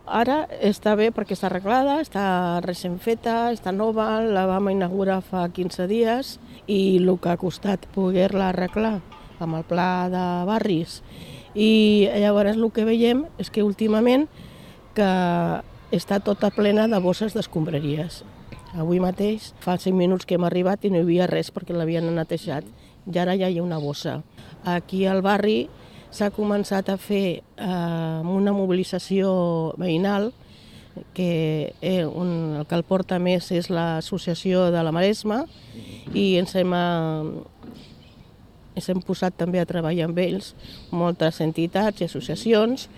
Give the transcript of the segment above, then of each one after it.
Ara està bé perquè està arreglada, està recent feta, està nova, la vam inaugurar fa 15 dies i el que ha costat poder-la arreglar amb el pla de barris. I llavors el que veiem és que últimament que està tota plena de bosses d'escombraries. Avui mateix fa 5 minuts que hem arribat i no hi havia res perquè l'havien netejat i ara ja hi ha una bossa. Aquí al barri s'ha començat a fer una mobilització veïnal que el que el porta més és l'associació de la Maresma i ens hem posat també a treballar amb ells, moltes entitats i associacions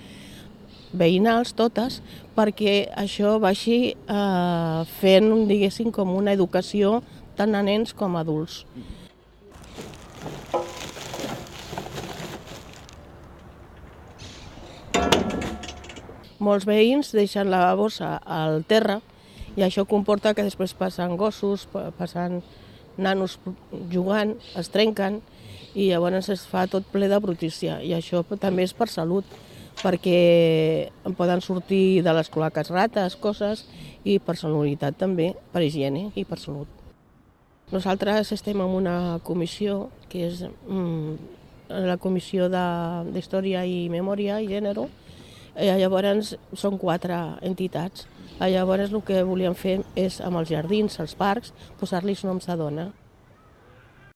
veïnals totes, perquè això vagi fent, diguéssim, com una educació tant a nens com a adults. Molts veïns deixen la bossa al terra i això comporta que després passen gossos, passen nanos jugant, es trenquen i llavors es fa tot ple de brutícia i això també és per salut perquè poden sortir de les cloaques rates, coses i per sonoritat també, per higiene i per salut. Nosaltres estem en una comissió que és la Comissió d'Història i Memòria i Gènere. Llavors són 4 entitats. Llavors el que volíem fer és amb els jardins, els parcs, posar-los noms de dona.